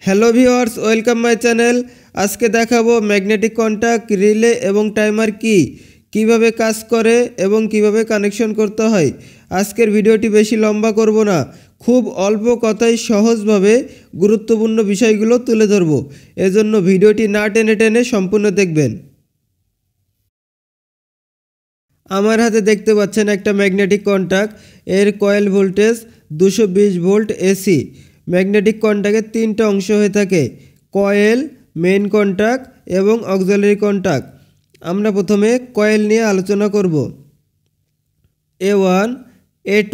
Hello viewers, welcome my channel. আজকে দেখাবো magnetic contact, relay এবং টাইমার কিভাবে কাজ করে এবং কিভাবে কানেকশন করতে হয়। আজকের ভিডিওটি বেশি লম্বা করব না, খুব অল্প কথায় সহজভাবে গুরুত্বপূর্ণ বিষয়গুলো তুলে ধরব। এজন্য ভিডিওটি না টেনে টেনে সম্পূর্ণ দেখবেন। আমার হাতে দেখতে পাচ্ছেন একটা ম্যাগনেটিক কন্ট্যাক্ট। এর coil voltage 220 volt AC. Magnetic কন্ট্যাক্টের তিনটা অংশ হয়ে থাকে: কয়েল, মেইন কন্ট্যাক্ট এবং অক্সিলারি কন্ট্যাক্ট। আমরা প্রথমে কয়েল নিয়ে আলোচনা করব। A1, A2।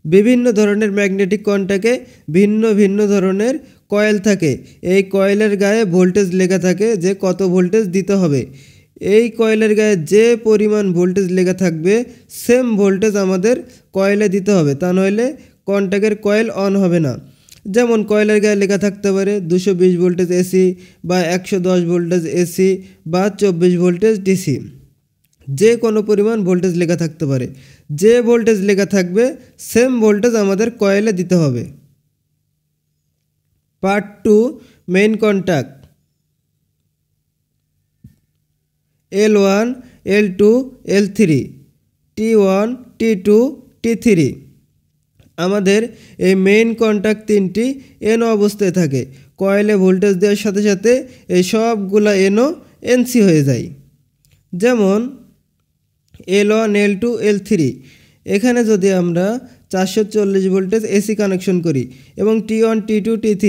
বিভিন্ন ধরনের ম্যাগনেটিক কন্ট্যাক্টে ভিন্ন ভিন্ন ধরনের কয়েল থাকে। এই কয়েলের গায়ে ভোল্টেজ লেখা থাকে যে কত ভোল্টেজ দিতে হবে। এই কয়েলের গায়ে যে পরিমাণ ভোল্টেজ লেখা থাকবে সেম ভোল্টেজ আমাদের কয়েলে দিতে হবে, তা নইলে কন্ট্যাক্টের কয়েল অন হবে না। যেমন কয়েলের গায়ে লেখা থাকতে পারে 220 ভোল্টেজ এসি বা 110 ভোল্টেজ এসি বা 24 ভোল্টেজ ডিসি। যে কোনো পরিমাণ ভোল্টেজ লেখা থাকতে পারে। যে ভোল্টেজ লেখা থাকবে সেম ভোল্টেজ আমাদের কয়েলে দিতে হবে। Part 2, main contact. L1, L2, L3, T1, T2, T3। আমাদের এই মেইন কন্ট্যাক্ট তিনটি এনও অবস্থায় থাকে। কয়েলে ভোল্টেজ দেওয়ার সাথে সাথে এই সবগুলা এনও এনসি হয়ে যায়। যেমন L1, L2, L3। এখানে যদি আমরা 440 ভোল্টেজ এসি কানেকশন করি এবং T1, T2, T3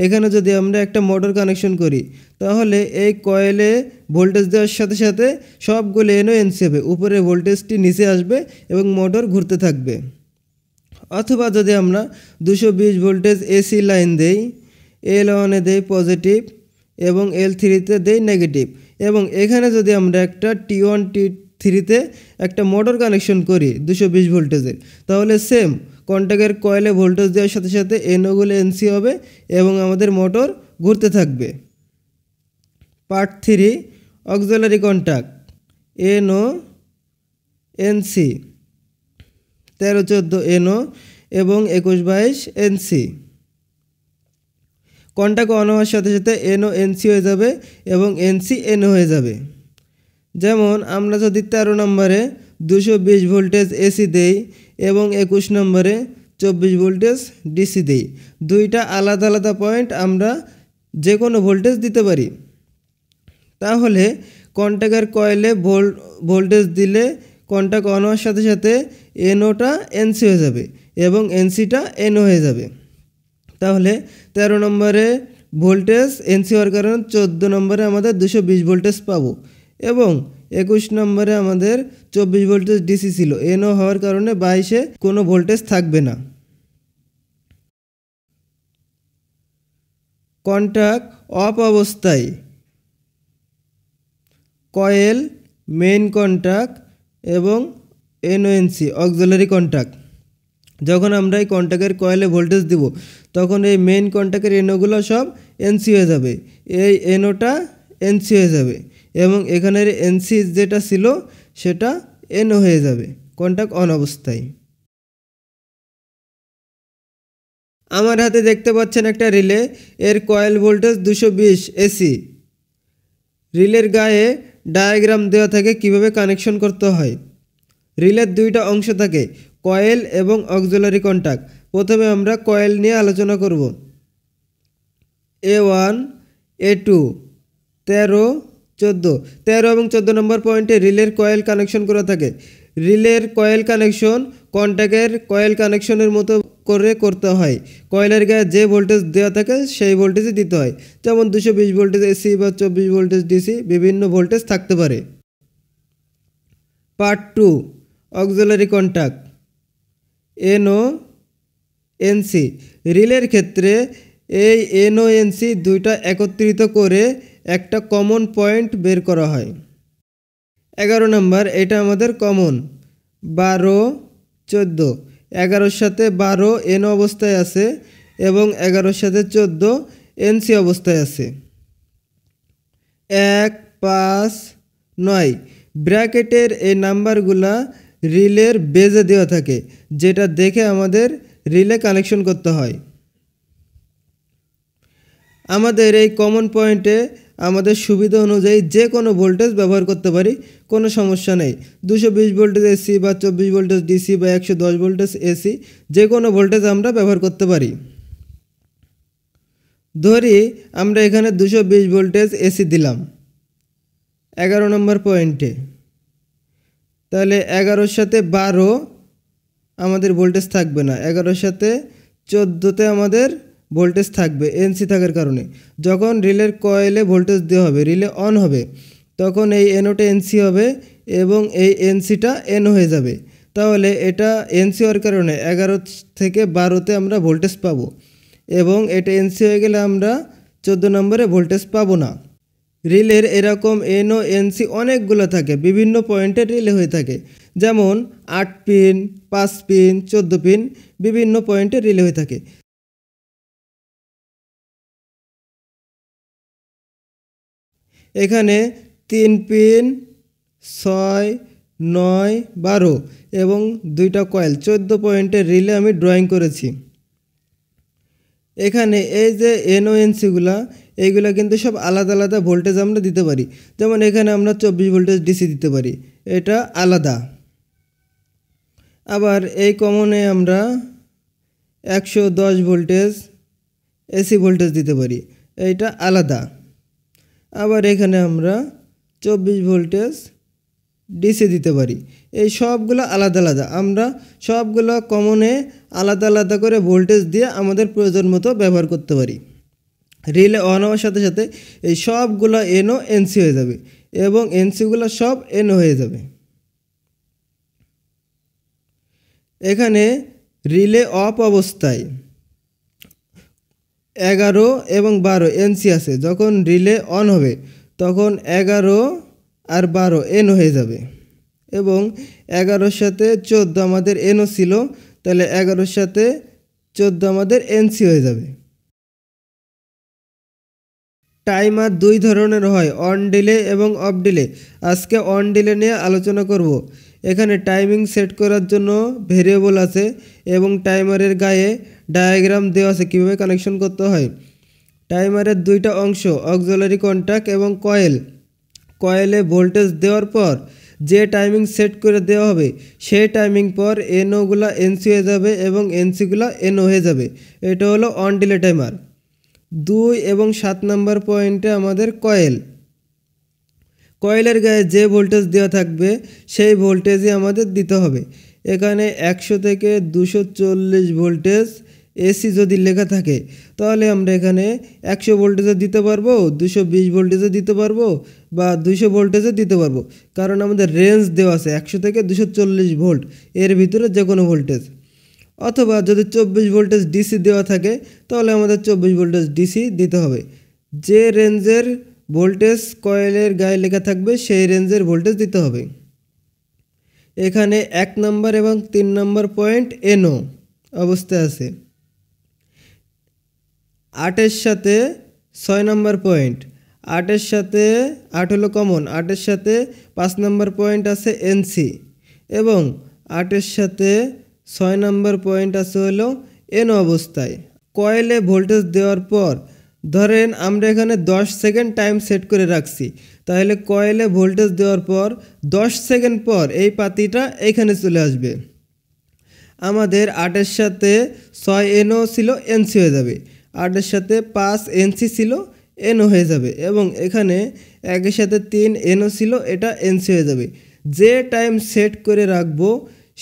এখানে যদি আমরা একটা মোটর কানেকশন করি, তাহলে এই কয়েলে ভোল্টেজ দেওয়ার সাথে সাথে সবগুলো এনও এনসি হবে। উপরে ভোল্টেজটি নিচে আসবে এবং মোটর ঘুরতে থাকবে। অথবা যদি আমরা 220 ভোল্টেজ এসি লাইন দেই, L1-এ দেই পজিটিভ এবং L3-তে দেই নেগেটিভ, এবং এখানে যদি আমরা একটা T1, T3-তে একটা মোটর কানেকশন করি 220 ভোল্টেজের, তাহলে সেম কন্ট্যাক্টের কয়েলে ভোল্টেজ দেওয়ার সাথে সাথে এনওগুলো এনসি হবে এবং আমাদের মোটর ঘুরতে থাকবে। Part 3, auxiliary contact. NO, NC. 13-14 NO এবং 21-22 এনসি। কন্ট্যাক্ট অন হওয়ার সাথে সাথে এনও এনসি হয়ে যাবে এবং এনসি এনও হয়ে যাবে। যেমন আমরা যদি 13 নম্বরে 220 ভোল্টেজ এসি দেই এবং 21 নম্বরে 24 ভোল্টেজ ডিসি দেই, দুইটা আলাদা আলাদা পয়েন্ট আমরা যে কোনো ভোল্টেজ দিতে পারি। তাহলে কন্ট্যাক্টের কয়েলে ভোল্টেজ দিলে কন্ট্যাক্ট অন হওয়ার সাথে সাথে এনওটা এনসি হয়ে যাবে এবং এনসিটা এনও হয়ে যাবে। তাহলে 13 নম্বরে ভোল্টেজ এনসি হওয়ার কারণে 14 নম্বরে আমাদের 220 ভোল্টেজ পাবো, এবং 21 নম্বরে আমাদের 24 ভোল্টেজ ডিসি ছিল। এনও হওয়ার কারণে 22-এ কোনো ভোল্টেজ থাকবে না। কন্ট্যাক্ট অফ অবস্থায় কয়েল, মেইন কন্ট্যাক্ট এবং এনওএনসি অক্সিলারি কন্ট্যাক্ট। যখন আমরা এই কন্ট্যাক্টের কয়েলে ভোল্টেজ দিব, তখন এই মেইন কন্ট্যাক্টের এনওগুলো সব এনসি হয়ে যাবে, এই এনওটা এনসি হয়ে যাবে এবং এখানের এনসি যেটা ছিল সেটা এনও হয়ে যাবে কন্ট্যাক্ট অন অবস্থায়। আমার হাতে দেখতে পাচ্ছেন একটা রিলে। এর কয়েল ভোল্টেজ 220 এসি। রিলের গায়ে ডায়াগ্রাম দেওয়া থাকে কিভাবে কানেকশন করতে হয়। রিলের দুইটা অংশ থাকে, কয়েল এবং অক্সিলারি কন্ট্যাক্ট। প্রথমে আমরা কয়েল নিয়ে আলোচনা করব। A1, A2, 13, 14 এবং 14 নম্বর পয়েন্টে রিলের কয়েল কানেকশন করা থাকে। রিলের কয়েল কানেকশন কন্ট্যাক্টের কয়েল কানেকশনের মতো করে করতে হয়। কয়েলের গায়ে যে ভোল্টেজ দেওয়া থাকে সেই ভোল্টেজই দিতে হয়। যেমন 220 ভোল্টেজ এসি বা 24 ভোল্টেজ ডিসি, বিভিন্ন ভোল্টেজ থাকতে পারে। Part 2, auxiliary contact. NO, NC. রিলের ক্ষেত্রে এই এনও এনসি দুইটা একত্রিত করে একটা কমন পয়েন্ট বের করা হয়। 11 নম্বর, এটা আমাদের কমন। 12, 14। 11-র সাথে 12 এনও অবস্থায় আছে এবং 11-র সাথে 14 এনসি অবস্থায় আছে। 1, 5, 9 ব্র্যাকেটের এই নাম্বারগুলা রিলের বেজে দেওয়া থাকে, যেটা দেখে আমাদের রিলে কানেকশন করতে হয়। আমাদের এই কমন পয়েন্টে আমাদের সুবিধা অনুযায়ী যে কোনো ভোল্টেজ ব্যবহার করতে পারি, কোনো সমস্যা নেই। 220 ভোল্টেজ এসি বা 24 ভোল্টেজ ডিসি বা 110 ভোল্টেজ এসি, যে কোনো ভোল্টেজ আমরা ব্যবহার করতে পারি। ধরি আমরা এখানে 220 ভোল্টেজ এসি দিলাম 11 নম্বর পয়েন্টে, তাহলে 11-র সাথে 12 আমাদের ভোল্টেজ থাকবে না, 11-র সাথে 14তে আমাদের ভোল্টেজ থাকবে এনসি থাকার কারণে। যখন রিলের কয়েলে ভোল্টেজ দেওয়া হবে, রিলে অন হবে, তখন এই এনওটা এনসি হবে এবং এই এনসিটা এনও হয়ে যাবে। তাহলে এটা এনসি হওয়ার কারণে 11 থেকে 12তে আমরা ভোল্টেজ পাবো এবং এটা এনসি হয়ে গেলে আমরা 14 নম্বরে ভোল্টেজ পাবো না। রিলের এরকম এনও এনসি অনেকগুলো থাকে, বিভিন্ন পয়েন্টের রিলে হয়ে থাকে, যেমন 8 পিন, 5 পিন, 14 পিন, বিভিন্ন পয়েন্টের রিলে হয়ে থাকে। এখানে 3 পিন, 6, 9, 12 এবং 2টা কয়েল 14 পয়েন্টের রিলে আমি ড্রয়িং করেছি। এখানে এই যে এনওএনসিগুলা, এইগুলা কিন্তু সব আলাদা আলাদা ভোল্টেজ আমরা দিতে পারি। যেমন এখানে আমরা 24 ভোল্টেজ ডিসি দিতে পারি, এটা আলাদা। আবার এই কমনে আমরা 110 ভোল্টেজ এসি ভোল্টেজ দিতে পারি, এইটা আলাদা। আবার এখানে আমরা 24 ভোল্টেজ ডিসি দিতে পারি, এই সবগুলো আলাদা আলাদা। আমরা সবগুলো কমনে আলাদা আলাদা করে ভোল্টেজ দিয়ে আমাদের প্রয়োজন মতো ব্যবহার করতে পারি। রিলে অন হওয়ার সাথে সাথে এই সবগুলো এনও এনসি হয়ে যাবে এবং এনসিগুলো সব এনও হয়ে যাবে। এখানে রিলে অফ অবস্থায় 11 এবং 12 এনসি আছে, যখন রিলে অন হবে তখন 11 আর 12 এনও হয়ে যাবে এবং 11-র সাথে 14 আমাদের এনও ছিল, তাহলে 11-র সাথে 14 আমাদের এনসি হয়ে যাবে। টাইমার 2 ধরনের হয়, অন ডিলে এবং অফ ডিলে। আজকে অন ডিলে নিয়ে আলোচনা করব। এখানে টাইমিং সেট করার জন্য ভেরিয়েবল আছে এবং টাইমারের গায়ে ডায়াগ্রাম দেওয়া আছে কীভাবে কানেকশন করতে হয়। টাইমারের 2টা অংশ, অক্সিলারি কন্ট্যাক্ট এবং কয়েল। কয়েলে ভোল্টেজ দেওয়ার পর যে টাইমিং সেট করে দেওয়া হবে সেই টাইমিং পর এনওগুলা এনসি হয়ে যাবে এবং এনসিগুলা এনও হয়ে যাবে। এটা হলো অন ডিলে টাইমার। 2 এবং 7 নম্বর পয়েন্টে আমাদের কয়েল। কয়েলের গায়ে যে ভোল্টেজ দেওয়া থাকবে সেই ভোল্টেজই আমাদের দিতে হবে। এখানে 100 থেকে 240 ভোল্টেজ এসি যদি লেখা থাকে তাহলে আমরা এখানে 100 ভোল্টেজে দিতে পারবো, 220 ভোল্টেজে দিতে পারবো বা 200 ভোল্টেজে দিতে পারবো, কারণ আমাদের রেঞ্জ দেওয়া আছে 100 থেকে 240 ভোল্ট, এর ভিতরে যে কোনো ভোল্টেজ। অথবা যদি 24 ভোল্টেজ ডিসি দেওয়া থাকে তাহলে আমাদের 24 ভোল্টেজ ডিসি দিতে হবে। যে রেঞ্জের ভোল্টেজ কয়েলের গায়ে লেখা থাকবে সেই রেঞ্জের ভোল্টেজ দিতে হবে। এখানে 1 নম্বর এবং 3 নম্বর পয়েন্ট এনও অবস্থায় আছে। 8-এর সাথে 6 নম্বর পয়েন্ট, 8-এর সাথে 8 হলো কমন, 8-এর সাথে 5 নম্বর পয়েন্ট আছে এনসি এবং 8-এর সাথে 6 নম্বর পয়েন্ট আছে হলো এনও অবস্থায়। কয়েলে ভোল্টেজ দেওয়ার পর ধরেন আমরা এখানে 10 সেকেন্ড টাইম সেট করে রাখছি, তাহলে কয়েলে ভোল্টেজ দেওয়ার পর 10 সেকেন্ড পর এই পাতিটা এখানে চলে আসবে। আমাদের 8-এর সাথে 6 এনও ছিল এনসি হয়ে যাবে, 8-এর সাথে 5 এনসি ছিল এনও হয়ে যাবে এবং এখানে 1-এর সাথে 3 এনও ছিল, এটা এনসি হয়ে যাবে। যে টাইম সেট করে রাখবো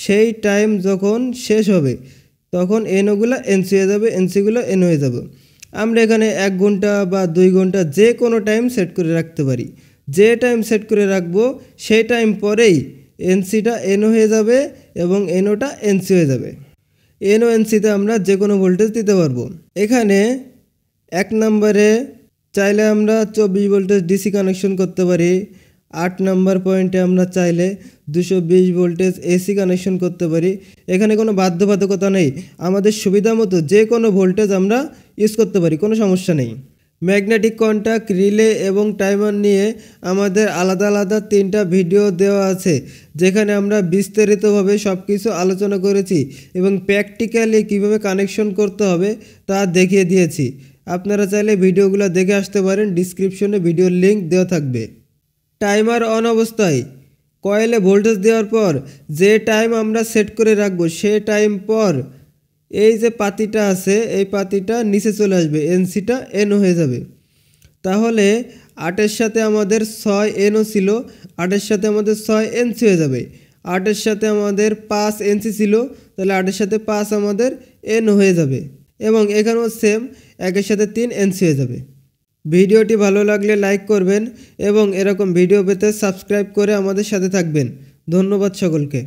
সেই টাইম যখন শেষ হবে তখন এনওগুলো এনসি হয়ে যাবে, এনসিগুলো এনও হয়ে যাবে। আমরা এখানে 1 ঘন্টা বা 2 ঘন্টা যে কোনো টাইম সেট করে রাখতে পারি। যে টাইম সেট করে রাখবো সেই টাইম পরেই এনসিটা এনও হয়ে যাবে এবং এনওটা এনসি হয়ে যাবে। এনও এনসিতে আমরা যে কোনো ভোল্টেজ দিতে পারবো। এখানে 1 নম্বরে চাইলে আমরা 24 ভোল্টেজ ডিসি কানেকশন করতে পারি। 8 নম্বর পয়েন্টে আমরা চাইলে 220 ভোল্টেজ এসি কানেকশন করতে পারি। এখানে কোনো বাধ্যবাধকতা নেই, আমাদের সুবিধা মতো যে কোনো ভোল্টেজ আমরা ইউজ করতে পারি, কোনো সমস্যা নেই। ম্যাগনেটিক কন্ট্যাক্ট, রিলে এবং টাইমার নিয়ে আমাদের আলাদা আলাদা 3টা ভিডিও দেওয়া আছে, যেখানে আমরা বিস্তারিতভাবে সব কিছু আলোচনা করেছি এবং প্র্যাকটিক্যালি কীভাবে কানেকশন করতে হবে তা দেখিয়ে দিয়েছি। আপনারা চাইলে ভিডিওগুলো দেখে আসতে পারেন, ডিসক্রিপশনে ভিডিওর লিঙ্ক দেওয়া থাকবে। টাইমার অন অবস্থায় কয়েলে ভোল্টেজ দেওয়ার পর যে টাইম আমরা সেট করে রাখবো সে টাইম পর এই যে পাতিটা আছে এই পাতিটা নিচে চলে আসবে, এনসিটা এনও হয়ে যাবে। তাহলে 8-এর সাথে আমাদের 6 এনও ছিল, 8-এর সাথে আমাদের 6 এনসি হয়ে যাবে। 8-এর সাথে আমাদের 5 এনসি ছিল, তাহলে 8-এর সাথে 5 আমাদের এনও হয়ে যাবে। এবং এখানেও সেম 1-এর সাথে 3 এনসি হয়ে যাবে। ভিডিওটি ভালো লাগলে লাইক করবেন এবং এরকম ভিডিও পেতে সাবস্ক্রাইব করে আমাদের সাথে থাকবেন। ধন্যবাদ সকলকে।